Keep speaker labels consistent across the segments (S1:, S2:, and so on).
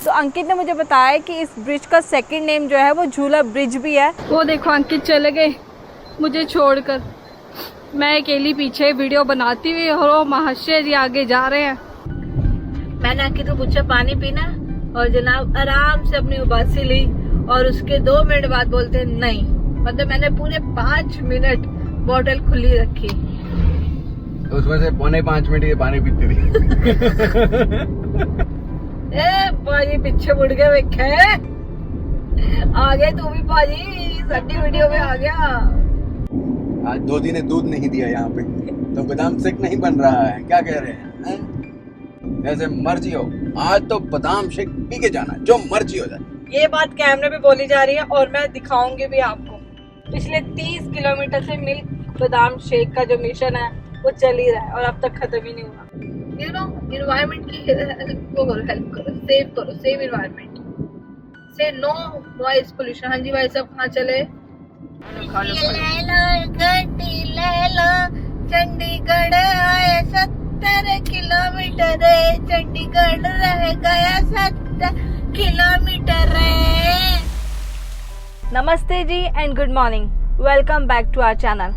S1: तो अंकित ने मुझे बताया कि इस ब्रिज का सेकंड नेम जो है वो झूला ब्रिज भी है। वो देखो अंकित चले गए मुझे छोड़कर, मैं अकेली पीछे वीडियो बनाती हुई और महाशय जी आगे जा रहे हैं। मैंने अंकित को पूछा पानी पीना, और जनाब आराम से अपनी उबासी ली और उसके 2 मिनट बाद बोलते हैं नहीं। मतलब मैंने पूरे 5 मिनट बोतल खुली रखी,
S2: उसमें से 4.5 मिनट ये पानी पीती रही।
S1: ए पाजी पीछे मुड़ के वेखे, आगे तू भी पाजी सड्डी वीडियो में आ गया।
S2: आज 2 दिन दूध नहीं दिया यहाँ पे, तो बादाम शेक नहीं बन रहा है, क्या कह रहे हैं? जैसे मर्जी हो, आज तो बादाम शेक पी के जाना, जो मर्जी हो जाए।
S1: ये बात कैमरे पे बोली जा रही है और मैं दिखाऊंगी भी आपको। पिछले 30 किलोमीटर से मिल्क बादाम शेक का जो मिशन है वो चल ही रहा है और अब तक खत्म ही नहीं हुआ। यू नो एनवायरनमेंट की वो करो, हेल्प करो, सेव एनवायरनमेंट, से नो नॉइज पोल्यूशन। हाँ जी भाई सब कहाँ चले? चंडीगढ़ आए 70 किलोमीटर, चंडीगढ़ रह गया 70 किलोमीटर। नमस्ते जी and good morning, welcome back to our channel.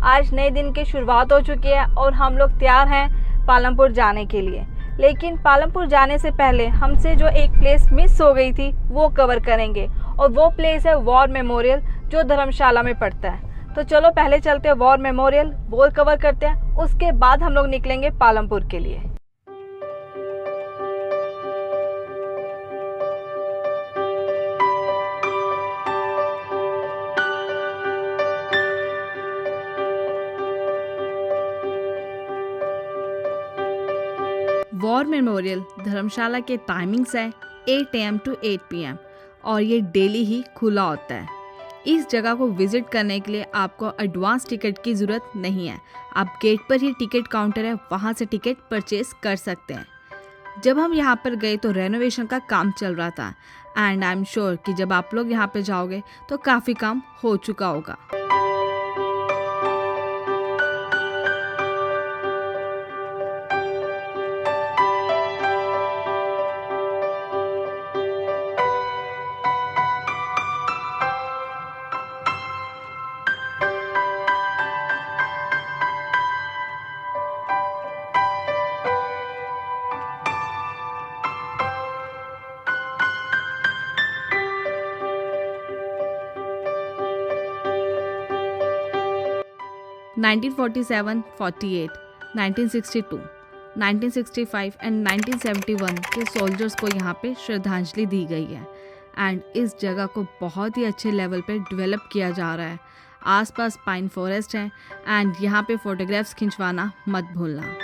S1: आज नए दिन की शुरुआत हो चुकी है और हम लोग तैयार हैं पालमपुर जाने के लिए। लेकिन पालमपुर जाने से पहले हमसे जो एक प्लेस मिस हो गई थी वो कवर करेंगे, और वो प्लेस है वॉर मेमोरियल जो धर्मशाला में पड़ता है। तो चलो पहले चलते हैं वॉर मेमोरियल, वो कवर करते हैं, उसके बाद हम लोग निकलेंगे पालमपुर के लिए। वॉर मेमोरियल धर्मशाला के टाइमिंग्स है 8 AM to 8 PM और ये डेली ही खुला होता है। इस जगह को विजिट करने के लिए आपको एडवांस टिकट की ज़रूरत नहीं है, आप गेट पर ही टिकट काउंटर है वहाँ से टिकट परचेज कर सकते हैं। जब हम यहाँ पर गए तो रेनोवेशन का काम चल रहा था, एंड आई एम श्योर कि जब आप लोग यहाँ पे जाओगे तो काफ़ी काम हो चुका होगा। नाइनटीन 47, 48, 1962, 1965 एंड 1971 के सोल्जर्स को यहाँ पे श्रद्धांजलि दी गई है। एंड इस जगह को बहुत ही अच्छे लेवल पे डेवलप किया जा रहा है। आसपास पाइन फॉरेस्ट है एंड यहाँ पे फोटोग्राफ्स खिंचवाना मत भूलना।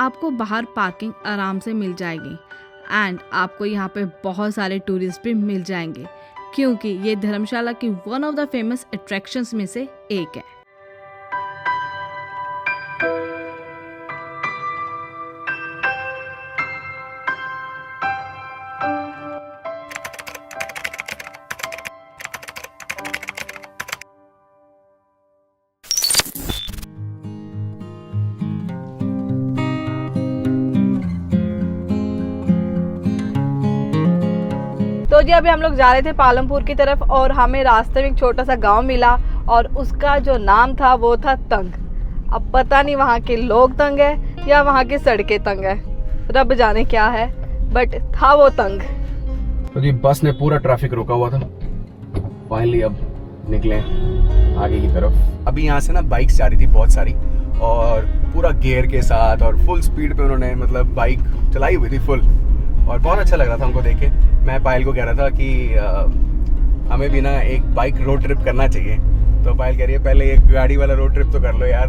S1: आपको बाहर पार्किंग आराम से मिल जाएगी एंड आपको यहाँ पे बहुत सारे टूरिस्ट भी मिल जाएंगे, क्योंकि ये धर्मशाला की one of the famous attractions में से एक है। तो जी अभी हम लोग जा रहे थे पालमपुर की तरफ और हमें रास्ते में एक छोटा सा गांव मिला और उसका जो नाम था वो था तंग। अब पता नहीं वहाँ के लोग तंग है या वहाँ की सड़कें तंग है, रब जाने क्या है, बट था वो तंग।
S2: तो जी बस ने पूरा ट्रैफिक रोका हुआ था, फाइनली अब निकले आगे की तरफ। अभी यहाँ से ना बाइक्स जा रही थी बहुत सारी और पूरा गियर के साथ और फुल स्पीड पे उन्होंने मतलब बाइक चलाई हुई थी फुल, और बहुत अच्छा लग रहा था उनको देख के। मैं पायल को कह रहा था कि हमें भी ना एक बाइक रोड ट्रिप करना चाहिए, तो पायल कह रही है पहले एक गाड़ी वाला रोड ट्रिप तो कर लो यार।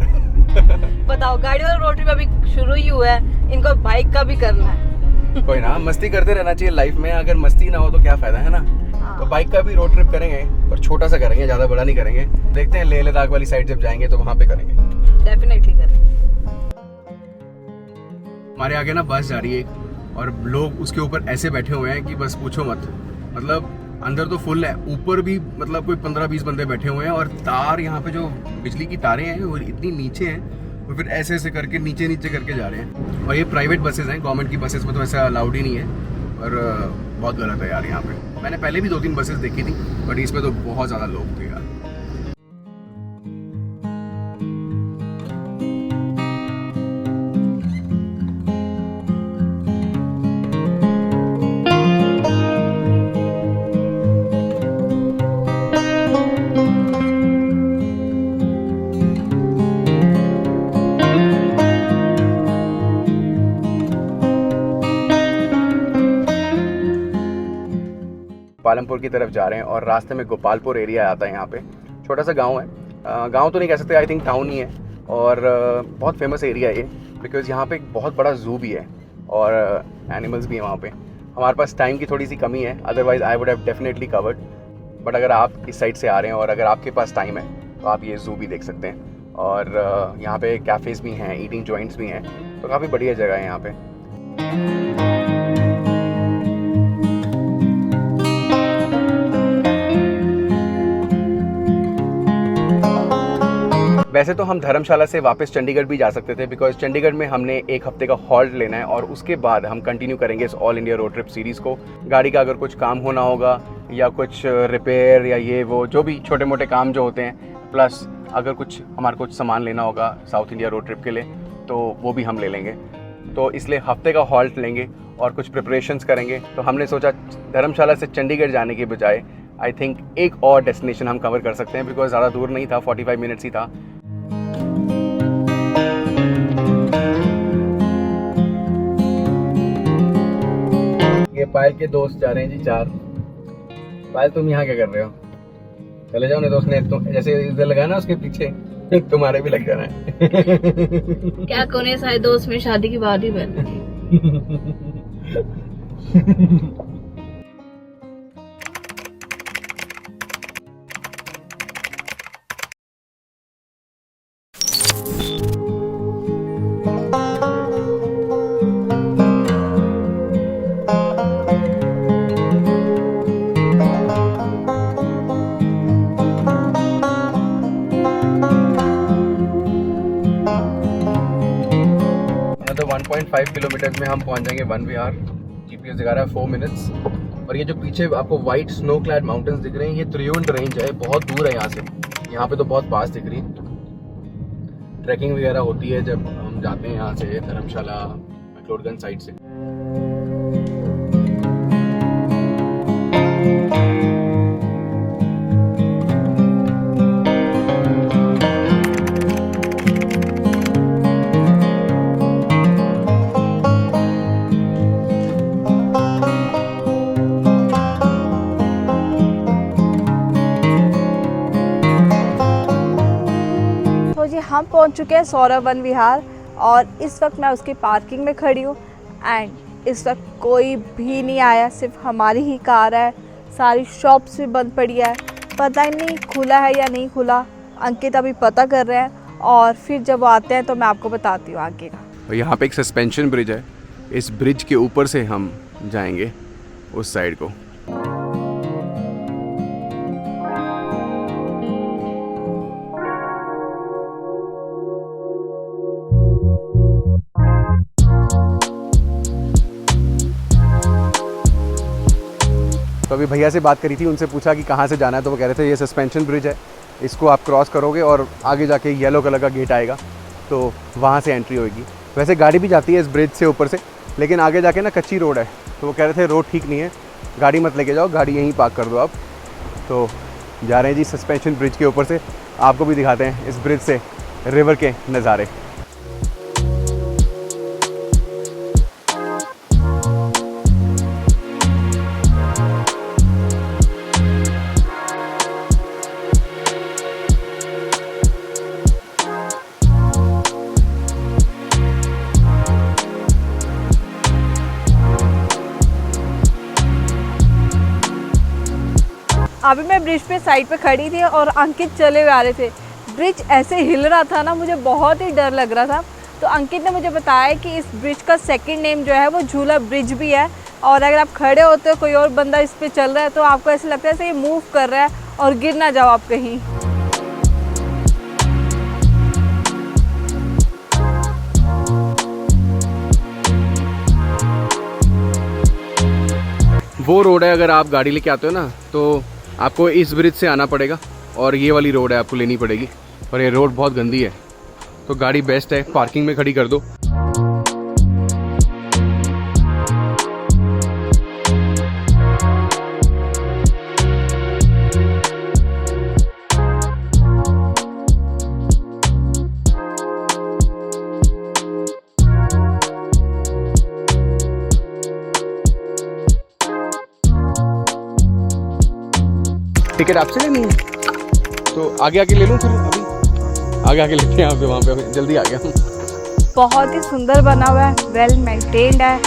S1: बताओ, गाड़ी वाला रोड ट्रिप अभी शुरू ही हुआ है, इनको बाइक का भी करना है।
S2: कोई ना, मस्ती करते रहना चाहिए लाइफ में, अगर मस्ती ना हो तो क्या फायदा है ना। तो बाइक का भी रोड ट्रिप करेंगे, पर छोटा सा करेंगे, ज्यादा बड़ा नहीं करेंगे। देखते हैं लेह लद्दाख वाली साइड जब जाएंगे तो वहाँ पे करेंगे,
S1: डेफिनेटली करेंगे।
S2: हमारे आगे ना बस जा रही है और लोग उसके ऊपर ऐसे बैठे हुए हैं कि बस पूछो मत। मतलब अंदर तो फुल है, ऊपर भी मतलब कोई 15-20 बंदे बैठे हुए हैं। और तार यहाँ पे जो बिजली की तारें हैं वो इतनी नीचे हैं, वो फिर ऐसे ऐसे करके नीचे नीचे करके जा रहे हैं। और ये प्राइवेट बसेस हैं, गवर्नमेंट की बसेस में तो ऐसा अलाउड ही नहीं है। और बहुत गलत है यार यहाँ पे। मैंने पहले भी 2-3 बसेस देखी थी, बट इसमें तो बहुत ज़्यादा लोग थे यार। पालमपुर की तरफ जा रहे हैं और रास्ते में गोपालपुर एरिया आता है। यहाँ पे छोटा सा गांव है, गांव तो नहीं कह सकते, आई थिंक टाउन ही है। और बहुत फेमस एरिया है ये, बिकॉज़ यहाँ पे एक बहुत बड़ा ज़ू भी है और एनिमल्स भी हैं वहाँ पे। हमारे पास टाइम की थोड़ी सी कमी है, otherwise I would have definitely covered. But अगर आप इस साइड से आ रहे हैं और अगर आपके पास टाइम है तो आप ये ज़ू भी देख सकते हैं। और यहाँ पे कैफ़ेज़ भी हैं, ईटिंग जॉइंट्स भी हैं, तो काफ़ी बढ़िया जगह है यहाँ पे। वैसे तो हम धर्मशाला से वापस चंडीगढ़ भी जा सकते थे, बिकॉज चंडीगढ़ में हमने एक हफ्ते का हॉल्ट लेना है और उसके बाद हम कंटिन्यू करेंगे इस all India road trip series को। गाड़ी का अगर कुछ काम होना होगा या कुछ रिपेयर या ये वो जो भी छोटे मोटे काम जो होते हैं, प्लस अगर हमारे कुछ सामान लेना होगा साउथ इंडिया रोड ट्रिप के लिए तो वो भी हम ले लेंगे। तो इसलिए हफ्ते का हॉल्ट लेंगे और कुछ प्रिपरेशंस करेंगे। तो हमने सोचा धर्मशाला से चंडीगढ़ जाने के बजाय आई थिंक एक और डेस्टिनेशन हम कवर कर सकते हैं, बिकॉज ज़्यादा दूर नहीं था, 45 मिनट्स ही था। ये पायल के दोस्त जा रहे हैं जी 4। पायल तुम यहाँ क्या कर रहे हो? चले जाओ, नहीं तो उसने जैसे इधर लगाया ना उसके पीछे तुम्हारे भी लग जाना है।
S1: क्या कोने सारे दोस्त में शादी की बात ही बन।
S2: तो 1.5 किलोमीटर में हम पहुंच जाएंगे वन विहार। जीपीएस दिखा रहा है 4 मिनट्स। और ये जो पीछे आपको वाइट स्नो क्लैड माउंटेन्स दिख रहे हैं, ये त्रियुंड रेंज है, बहुत दूर है यहाँ से। यहाँ पे तो बहुत पास दिख रही है। ट्रैकिंग वगैरह होती है जब हम जाते हैं यहाँ से धर्मशाला मैक्लोडगंज साइड से।
S3: हम पहुंच चुके हैं सौरभ वन विहार और इस वक्त मैं उसकी पार्किंग में खड़ी हूँ। एंड इस वक्त कोई भी नहीं आया, सिर्फ हमारी ही कार है। सारी शॉप्स भी बंद पड़ी है, पता ही नहीं खुला है या नहीं खुला। अंकित अभी पता कर रहे हैं और फिर जब वो आते हैं तो मैं आपको बताती हूँ आगे का।
S2: यहाँ पे एक सस्पेंशन ब्रिज है, इस ब्रिज के ऊपर से हम जाएंगे उस साइड को। तो अभी भैया से बात करी थी, उनसे पूछा कि कहाँ से जाना है, तो वो कह रहे थे ये सस्पेंशन ब्रिज है, इसको आप क्रॉस करोगे और आगे जाके येलो कलर का गेट आएगा, तो वहाँ से एंट्री होगी। वैसे गाड़ी भी जाती है इस ब्रिज से ऊपर से, लेकिन आगे जाके ना कच्ची रोड है, तो वो कह रहे थे रोड ठीक नहीं है, गाड़ी मत लेके जाओ, गाड़ी यहीं पार्क कर दो आप। तो जा रहे हैं जी सस्पेंशन ब्रिज के ऊपर से, आपको भी दिखाते हैं इस ब्रिज से रिवर के नज़ारे।
S3: अभी मैं ब्रिज पे साइड पे खड़ी थी और अंकित चले हुए आ रहे थे। ब्रिज ऐसे हिल रहा था ना, मुझे बहुत ही डर लग रहा था। तो अंकित ने मुझे बताया कि इस ब्रिज का सेकंड नेम जो है वो झूला ब्रिज भी है, और अगर आप खड़े होते हो कोई और बंदा इस पे चल रहा है तो आपको ऐसा लगता है जैसे ये मूव कर रहा है और गिर ना जाओ आप कहीं।
S2: वो रोड है, अगर आप गाड़ी लेके आते हो ना तो आपको इस ब्रिज से आना पड़ेगा और ये वाली रोड है आपको लेनी पड़ेगी, और ये रोड बहुत गंदी है तो गाड़ी बेस्ट है पार्किंग में खड़ी कर दो। टिकट आपसे लेनी है तो आगे आके ले लूँ, फिर अभी आगे आके लेते हैं आपसे, वहाँ पे जल्दी आ गया हूँ।
S3: बहुत ही सुंदर बना हुआ है, वेल मेंटेन्ड है,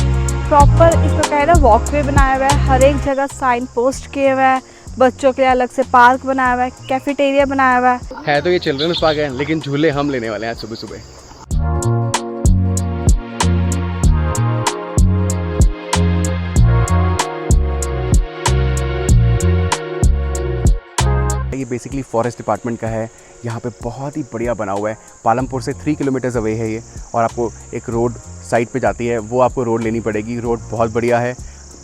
S3: प्रॉपर इसमें क्या है ना वॉकवे बनाया हुआ है, हर एक जगह साइन पोस्ट किए हुए हैं, बच्चों के लिए अलग से पार्क बनाया हुआ है, कैफेटेरिया बनाया हुआ
S2: है तो ये चिल्ड्रंस पार्क है, लेकिन झूले हम लेने वाले हैं आज सुबह सुबह। ये बेसिकली फॉरेस्ट डिपार्टमेंट का है, यहाँ पे बहुत ही बढ़िया बना हुआ है। पालमपुर से 3 किलोमीटर्स अवे है ये, और आपको एक रोड साइड पे जाती है, वो आपको रोड लेनी पड़ेगी। रोड बहुत बढ़िया है,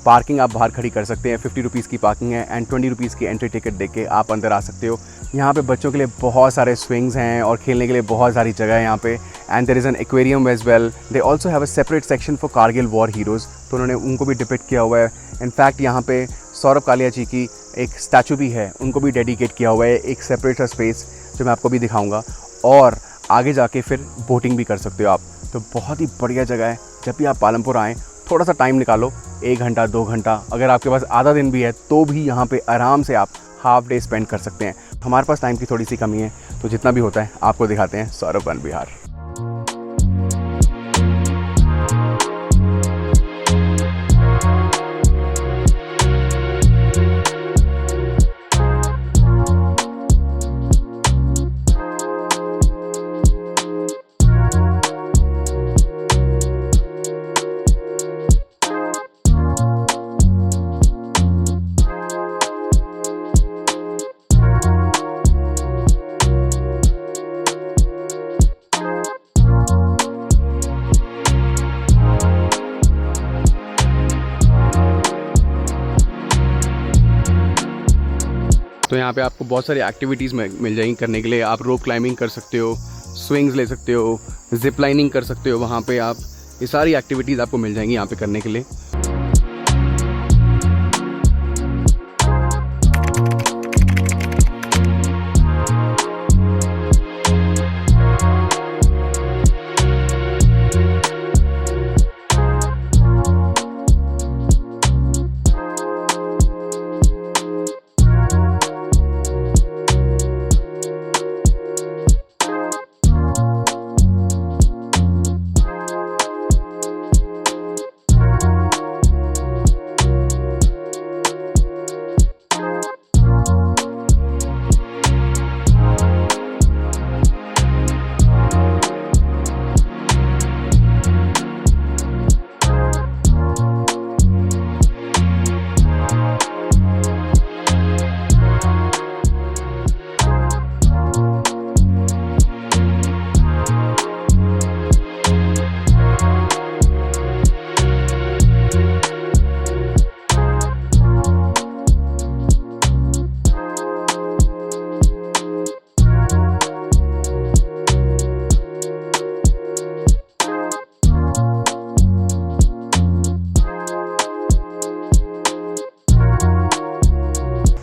S2: पार्किंग आप बाहर खड़ी कर सकते हैं, 50 रुपीज़ की पार्किंग है एंड 20 रुपीज़ की एंट्री टिकट दे के आप अंदर आ सकते हो। यहाँ पे बच्चों के लिए बहुत सारे स्विंग्स हैं और खेलने के लिए बहुत सारी जगह है यहाँ पे, and there is an aquarium as well. They also have a separate section for Kargil war heroes, तो उन्होंने उनको भी डिपिक्ट किया हुआ है। इनफैक्ट यहाँ पे सौरभ कालिया जी की एक स्टैचू भी है, उनको भी डेडिकेट किया हुआ है, एक सेपरेट सा स्पेस जो मैं आपको भी दिखाऊंगा। और आगे जाके फिर बोटिंग भी कर सकते हो आप, तो बहुत ही बढ़िया जगह है। जब भी आप पालमपुर आएँ थोड़ा सा टाइम निकालो, 1 घंटा 2 घंटा, अगर आपके पास आधा दिन भी है तो भी यहाँ पे आराम से आप हाफ डे स्पेंड कर सकते हैं। हमारे पास टाइम की थोड़ी सी कमी है, तो जितना भी होता है आपको दिखाते हैं सौरभ वन विहार। तो यहाँ पे आपको बहुत सारी एक्टिविटीज़ मिल जाएंगी करने के लिए। आप रोप क्लाइंबिंग कर सकते हो, स्विंग्स ले सकते हो, जिप लाइनिंग कर सकते हो, वहाँ पे आप ये सारी एक्टिविटीज़ आपको मिल जाएंगी यहाँ पे करने के लिए।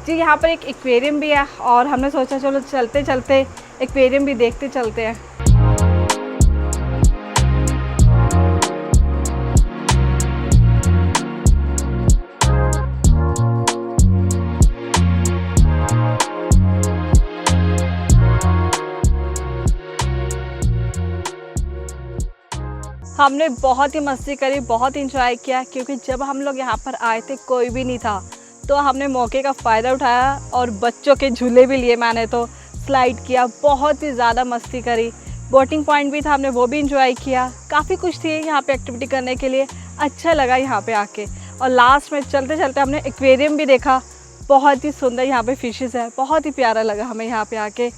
S3: जी यहाँ पर एक एक्वेरियम भी है और हमने सोचा चलो चलते चलते एक्वेरियम भी देखते चलते हैं। हमने बहुत ही मस्ती करी, बहुत इंजॉय किया, क्योंकि जब हम लोग यहाँ पर आए थे कोई भी नहीं था। तो हमने मौके का फ़ायदा उठाया और बच्चों के झूले भी लिए मैंने, तो स्लाइड किया, बहुत ही ज़्यादा मस्ती करी। बोटिंग पॉइंट भी था, हमने वो भी इंजॉय किया। काफ़ी कुछ थी यहाँ पे एक्टिविटी करने के लिए, अच्छा लगा यहाँ पे आके। और लास्ट में चलते चलते हमने एक्वेरियम भी देखा, बहुत ही सुंदर यहाँ पे फिशेस है, बहुत ही प्यारा लगा हमें यहाँ पे आके।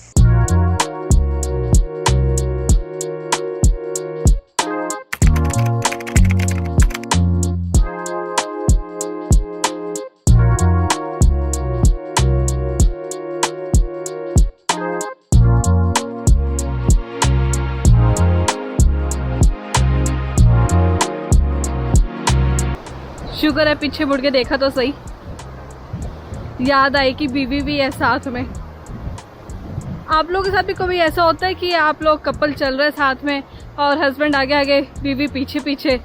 S3: शुक्र है पीछे मुड़ के देखा तो सही, याद आई कि बीवी भी है साथ में। आप लोगों के साथ भी कभी ऐसा होता है कि आप लोग कपल चल रहे साथ में और हस्बैंड आगे आगे बीवी पीछे पीछे?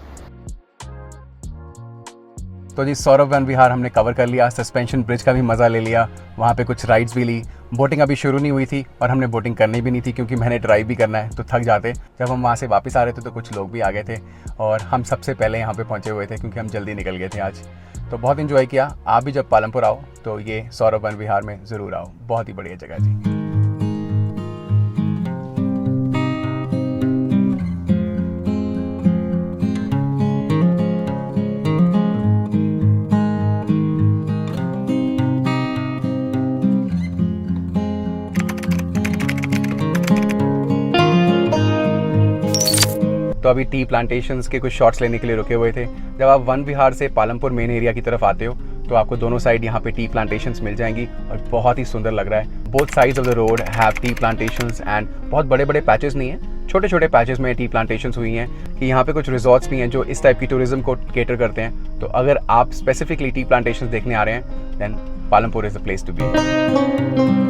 S2: तो जी सौरभ वन विहार हमने कवर कर लिया, सस्पेंशन ब्रिज का भी मज़ा ले लिया, वहाँ पे कुछ राइड्स भी ली। बोटिंग अभी शुरू नहीं हुई थी और हमने बोटिंग करनी भी नहीं थी क्योंकि मैंने ड्राइव भी करना है तो थक जाते। जब हम वहाँ से वापस आ रहे थे तो कुछ लोग भी आ गए थे और हम सबसे पहले यहाँ पे पहुँचे हुए थे क्योंकि हम जल्दी निकल गए थे आज। तो बहुत इन्जॉय किया। आप भी जब पालमपुर आओ तो ये सौरभ वन विहार में ज़रूर आओ, बहुत ही बढ़िया जगह जी। तो अभी टी प्लांटेशंस के कुछ शॉट्स लेने के लिए रुके हुए थे। जब आप वन विहार से पालमपुर मेन एरिया की तरफ आते हो तो आपको दोनों साइड यहाँ पे टी प्लांटेशंस मिल जाएंगी और बहुत ही सुंदर लग रहा है। Both sides of the road have T plantations and बहुत बड़े बड़े पैचेस नहीं है, छोटे छोटे पैचेस में टी प्लांटेशंस हुई हैं कि यहाँ पे कुछ रिजॉर्ट्स भी हैं जो इस टाइप की टूरिज्म को केटर करते हैं। तो अगर आप स्पेसिफिकली टी प्लांटेशंस देखने आ रहे हैं then Palampur is the place to be.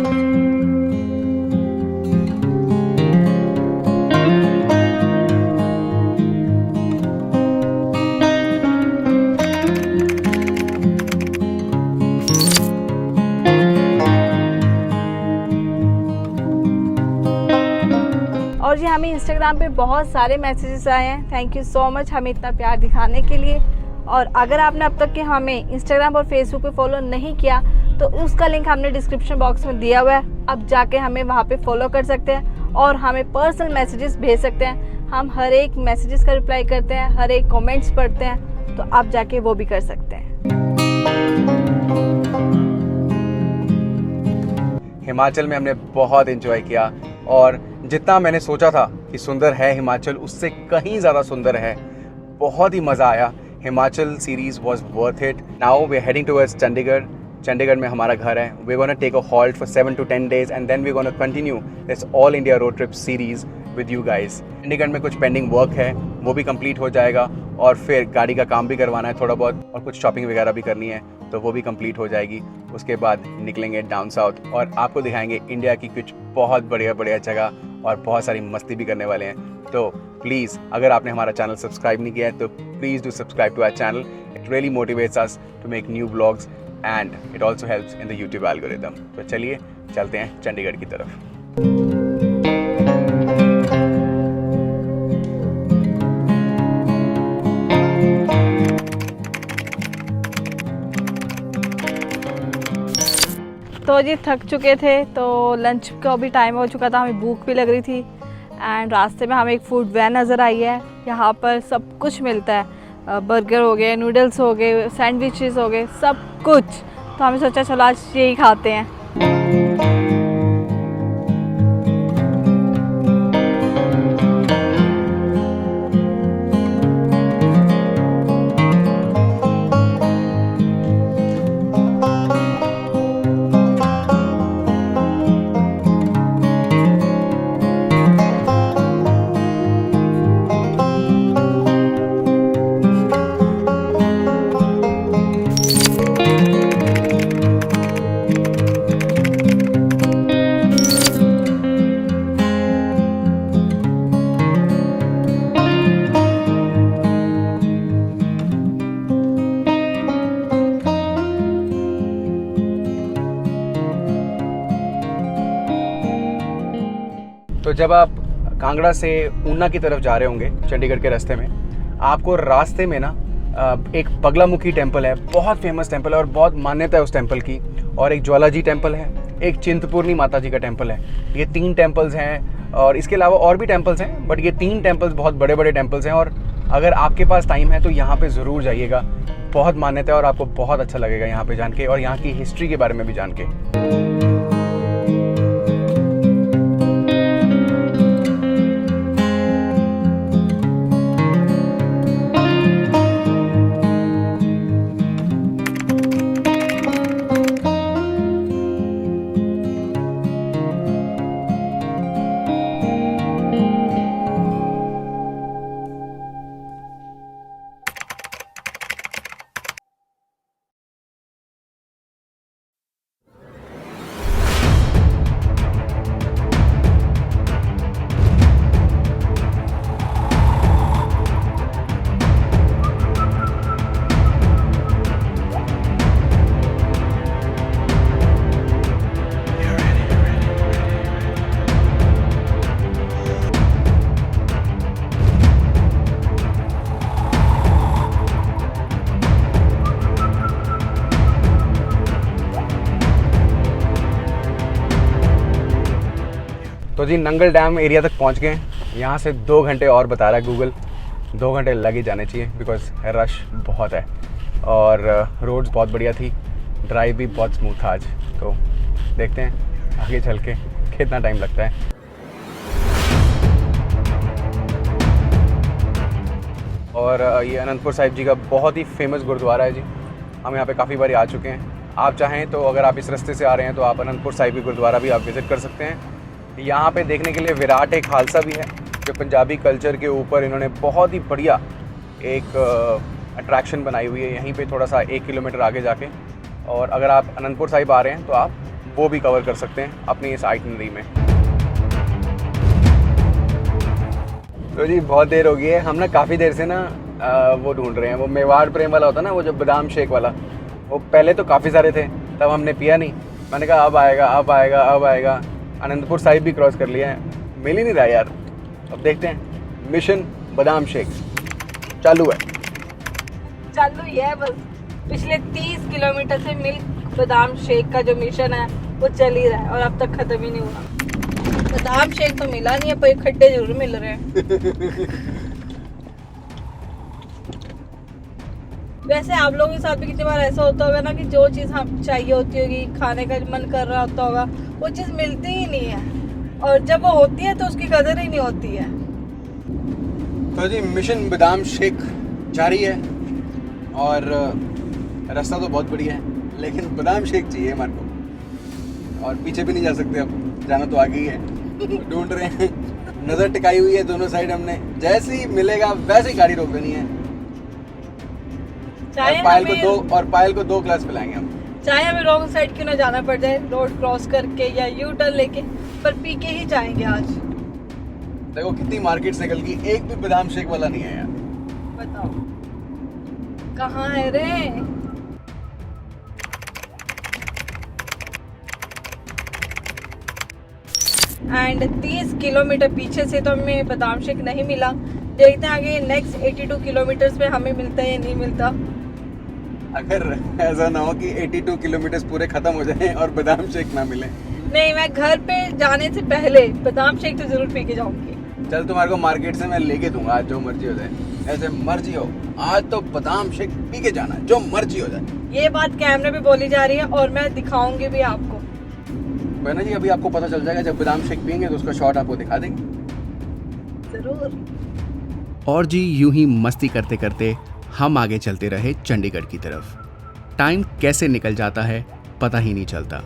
S3: और जी हमें इंस्टाग्राम पे बहुत सारे मैसेजेस आए हैं, थैंक यू सो मच हमें इतना प्यार दिखाने के लिए। और अगर आपने अब तक के हमें इंस्टाग्राम और फेसबुक पे फॉलो नहीं किया तो उसका लिंक हमने डिस्क्रिप्शन बॉक्स में दिया हुआ है, अब जाके हमें वहाँ पे फॉलो कर सकते हैं और हमें पर्सनल मैसेजेस भेज सकते हैं। हम हर एक मैसेजेस का रिप्लाई करते हैं, हर एक कमेंट्स पढ़ते हैं, तो आप जाके वो भी कर सकते हैं।
S2: हिमाचल में हमने बहुत एंजॉय किया और जितना मैंने सोचा था कि सुंदर है हिमाचल उससे कहीं ज़्यादा सुंदर है। बहुत ही मज़ा आया। Himachal series was worth it. Now we are heading towards Chandigarh. Chandigarh में हमारा घर है। We gonna take a halt for 7 to 10 days and then we gonna continue this all India road trip series with you guys. Chandigarh में कुछ pending work है, वो भी complete हो जाएगा और फिर गाड़ी का काम भी करवाना है थोड़ा बहुत और कुछ शॉपिंग वगैरह भी करनी है तो वो भी कंप्लीट हो जाएगी। उसके बाद निकलेंगे डाउन साउथ और आपको दिखाएंगे इंडिया की कुछ बहुत बढ़िया बढ़िया जगह और बहुत सारी मस्ती भी करने वाले हैं। तो प्लीज़ अगर आपने हमारा चैनल सब्सक्राइब नहीं किया है तो please do subscribe to our channel. It really motivates us to make new vlogs and it also helps in the YouTube algorithm. तो चलिए चलते हैं चंडीगढ़ की तरफ।
S3: तो जी थक चुके थे तो लंच का भी टाइम हो चुका था, हमें भूख भी लग रही थी एंड रास्ते में हमें एक फूड वैन नज़र आई है। यहाँ पर सब कुछ मिलता है, बर्गर हो गए, नूडल्स हो गए, सैंडविचेस हो गए, सब कुछ। तो हमें सोचा चलो आज यही खाते हैं।
S2: तो जब आप कांगड़ा से ऊना की तरफ जा रहे होंगे चंडीगढ़ के रास्ते में, आपको रास्ते में ना एक बगलामुखी टेम्पल है, बहुत फेमस टेम्पल है और बहुत मान्यता है उस टेम्पल की, और एक ज्वालाजी टेम्पल है, एक चिंतपूर्णी माता जी का टेम्पल है। ये 3 टेम्पल्स हैं और इसके अलावा और भी टेम्पल्स हैं, बट ये 3 टेम्पल्स बहुत बड़े बड़े टेम्पल्स हैं और अगर आपके पास टाइम है तो यहाँ पे ज़रूर जाइएगा। बहुत मान्यता है और आपको बहुत अच्छा लगेगा यहाँ पे जान के और यहाँ की हिस्ट्री के बारे में भी जान के। तो जी नंगल डैम एरिया तक पहुंच गए। यहाँ से 2 घंटे और बता रहा है गूगल, 2 घंटे लग ही जाने चाहिए बिकॉज रश बहुत है और रोड्स बहुत बढ़िया थी, ड्राइव भी बहुत स्मूथ था आज। तो देखते हैं आगे चल के कितना टाइम लगता है। और ये अनंतपुर साहिब जी का बहुत ही फेमस गुरुद्वारा है जी। हम यहाँ पे काफ़ी बार आ चुके हैं। आप चाहें तो अगर आप इस रास्ते से आ रहे हैं तो आप अनंतपुर साहिब की गुरुद्वारा भी आप विज़िट कर सकते हैं। यहाँ पे देखने के लिए विराट एक खालसा भी है जो पंजाबी कल्चर के ऊपर इन्होंने बहुत ही बढ़िया एक अट्रैक्शन बनाई हुई है यहीं पे थोड़ा सा 1 किलोमीटर आगे जाके। और अगर आप अनंतपुर साहिब आ रहे हैं तो आप वो भी कवर कर सकते हैं अपनी इस आइटनरी में। तो जी बहुत देर हो गई है, हम ना काफ़ी देर से ना वो ढूंढ रहे हैं, वो मेवाड़ प्रेम वाला होता है ना, वो जो बादाम शेक वाला। वो पहले तो काफ़ी सारे थे, तब हमने पिया नहीं। मैंने कहा अब आएगा अब आएगा अब आएगा। अनंतपुर साहिब भी क्रॉस कर लिया है, मिल ही नहीं रहा यार। अब देखते हैं। मिशन बादाम शेक चालू है।
S3: चालू ही है बस। पिछले 30 किलोमीटर से मिल्क बादाम शेक का जो मिशन है वो चल ही रहा है और अब तक खत्म ही नहीं हुआ। बादाम शेक तो मिला नहीं है पर खट्टे जरूर मिल रहे हैं। वैसे आप लोगों के साथ भी कितनी बार ऐसा होता होगा ना कि जो चीज़ हम चाहिए होती होगी, खाने का मन कर रहा होता होगा, वो चीज़ मिलती ही नहीं है और जब वो होती है तो उसकी कदर ही नहीं होती है।
S2: तो जी मिशन बादाम शेक जारी है और रास्ता तो बहुत बढ़िया है लेकिन बादाम शेक चाहिए हमारे को और पीछे भी नहीं जा सकते, अब जाना तो आगे ही है। ढूंढ रहे हैं, नज़र टिकाई हुई है दोनों साइड हमने, जैसे ही मिलेगा वैसे ही गाड़ी रोक देनी है। और पायल को 2 ग्लास पिलाएंगे हम।
S3: चाहे हमें रॉन्ग साइड क्यों ना जाना पड़ जाए, रोड क्रॉस करके या यू टर्न लेके, पर पी के ही जाएंगे आज।
S2: देखो कितनी मार्केट निकल गई, एक भी बादाम शेक वाला नहीं है यार।
S3: बताओ कहाँ है रे? एंड 30 किलोमीटर पीछे से तो हमें बादाम शेक नहीं मिला। देखते हैं आगे नेक्स्ट 82 किलोमीटर पे हमें मिलता है या नहीं मिलता।
S2: अगर ऐसा ना हो कि 82 किलोमीटर पूरे खत्म हो जाएं और बादाम शेक ना मिले।
S3: नहीं, मैं घर पे जाने से पहले बादाम शेक तो जरूर पी के जाऊंगी।
S2: चल तुम्हारे को मार्केट से मैं लेके दूंगा, आज जो मर्जी हो जाए, ऐसे मर्जी हो, आज तो बादाम शेक पी के जाना, जो मर्जी हो जाए।
S3: ये बात कैमरे पे बोली जा रही है और मैं दिखाऊंगी भी आपको।
S2: ना जी अभी आपको पता चल जाएगा, जब बादाम शेक पियेंगे तो उसका शॉट आपको दिखा देंगे
S3: जरूर।
S4: और जी यूं ही मस्ती करते करते हम आगे चलते रहे चंडीगढ़ की तरफ। टाइम कैसे निकल जाता है पता ही नहीं चलता।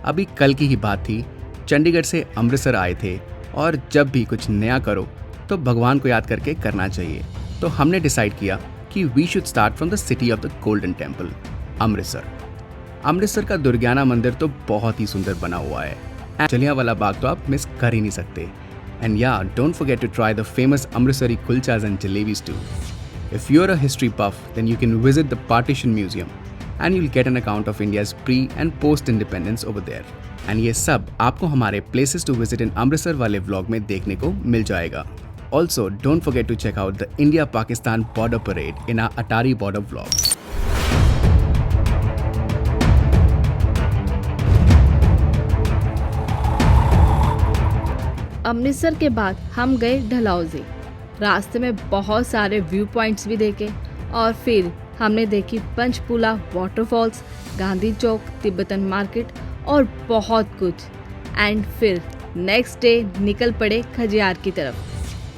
S4: अभी कल की ही बात थी, चंडीगढ़ से अमृतसर आए थे और जब भी कुछ नया करो तो भगवान को याद करके करना चाहिए। तो हमने डिसाइड किया कि we should start from the city of the Golden Temple, Amritsar. Amritsar का दुर्गियाना मंदिर तो बहुत ही सुंदर बना हुआ है। जलियांवाला बाग तो आप मिस कर ही नहीं सकते। And yeah don't forget to try the famous Amritsari kulchas and jalebis too. If you're a history buff, then you can visit the Partition Museum and you'll get an account of India's pre and post independence over there. And ये सब आपको हमारे places to visit in Amritsar वाले vlog में देखने को मिल जाएगा। Also, don't forget to check out the India-Pakistan border parade in our Atari border vlog.
S1: Amritsar के बाद हम गए डलहौजी। रास्ते में बहुत सारे व्यू पॉइंट्स भी देखे और फिर हमने देखी पंचपूला वाटरफॉल्स, गांधी चौक, तिब्बतन मार्केट और बहुत कुछ। एंड फिर नेक्स्ट डे निकल पड़े खजियार की तरफ,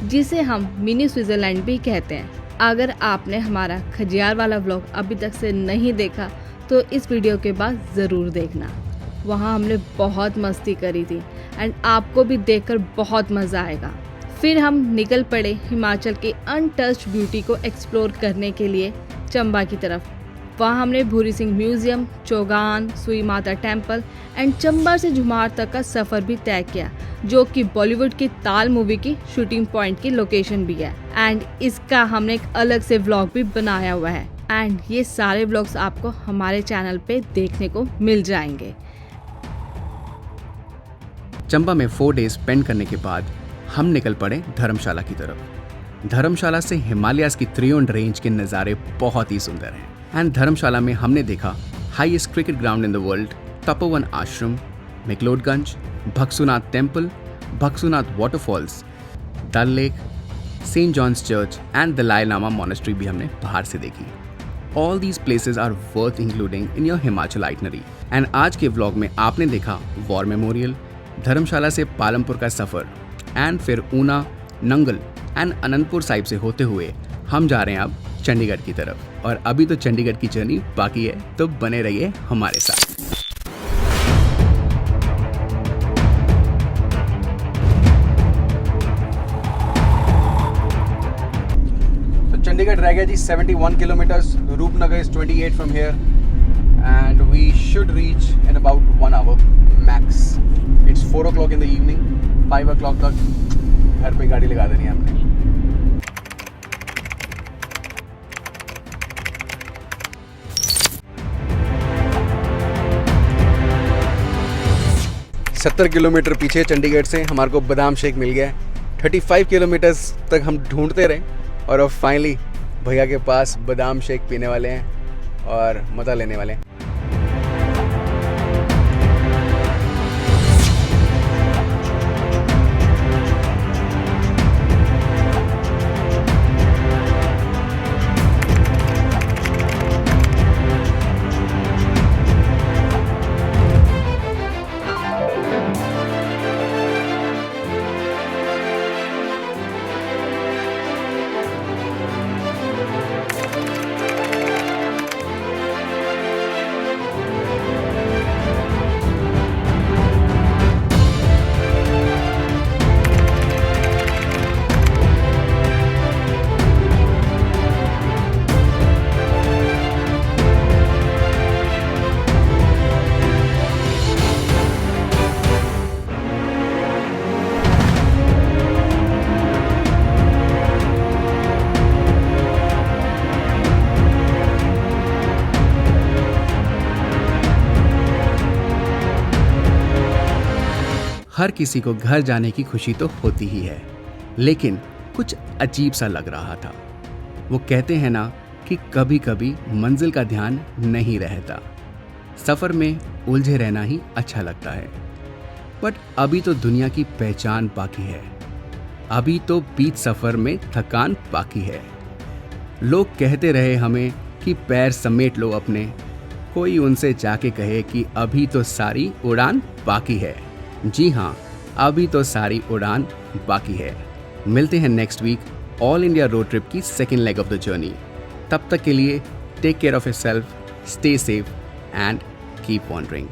S1: जिसे हम मिनी स्विट्जरलैंड भी कहते हैं। अगर आपने हमारा खजियार वाला व्लॉग अभी तक से नहीं देखा तो इस वीडियो के बाद ज़रूर देखना। वहाँ हमने बहुत मस्ती करी थी एंड आपको भी देखकर बहुत मज़ा आएगा। फिर हम निकल पड़े हिमाचल के अनटच्ड ब्यूटी को एक्सप्लोर करने के लिए चंबा की तरफ। वहाँ हमने भूरी सिंह म्यूजियम, चौगान, सुई माता टेम्पल एंड चंबा से झुमार तक का सफ़र भी तय किया, जो कि बॉलीवुड की ताल मूवी की शूटिंग पॉइंट की लोकेशन भी है। एंड इसका हमने एक अलग से व्लॉग भी बनाया हुआ है एंड ये सारे व्लॉग्स आपको हमारे चैनल पे देखने को मिल जाएंगे।
S4: चंबा में 4 डेज स्पेंड करने के बाद हम निकल पड़े धर्मशाला की तरफ। धर्मशाला से हिमालयाज की त्रिउंड रेंज के नज़ारे बहुत ही सुंदर हैं। एंड धर्मशाला में हमने देखा highest cricket ground in the world, Tapovan Ashram, McLeodganj, Bhagsunath Temple, Bhagsunath Waterfalls, Dal Lake, Saint John's Church and Dalai Lama monastery भी हमने बाहर से देखी। All these places are worth including in your Himachal itinerary. And आज के व्लॉग में आपने देखा वॉर मेमोरियल, धर्मशाला से पालमपुर का सफ़र एंड फिर ऊना, नंगल एंड अनंतपुर साहिब से होते हुए हम जा रहे हैं अब चंडीगढ़ की तरफ। और अभी तो चंडीगढ़ की जर्नी बाकी है, तो बने रहिए हमारे साथ।
S2: तो चंडीगढ़ रह गया जी 71 kilometres. Rupnagar is 28 from here and we should reach in about 1 hour max. It's 4 o'clock in the evening. 5 o'clock तक घर पे गाड़ी लगा देनी है हमने। सत्तर किलोमीटर पीछे चंडीगढ़ से हमारे को बादाम शेक मिल गया है। 35 किलोमीटर्स तक हम ढूंढते रहे और अब फाइनली भैया के पास बादाम शेक पीने वाले हैं और मज़ा लेने वाले हैं।
S4: हर किसी को घर जाने की खुशी तो होती ही है, लेकिन कुछ अजीब सा लग रहा था। वो कहते हैं ना कि कभी कभी मंजिल का ध्यान नहीं रहता, सफ़र में उलझे रहना ही अच्छा लगता है। बट अभी तो दुनिया की पहचान बाकी है, अभी तो बीच सफ़र में थकान बाकी है। लोग कहते रहे हमें कि पैर समेट लो अपने, कोई उनसे जाके कहे कि अभी तो सारी उड़ान बाकी है। जी हाँ, अभी तो सारी उड़ान बाकी है। मिलते हैं next week all India road trip की second leg of the journey. तब तक के लिए take care of yourself, stay safe and keep wandering.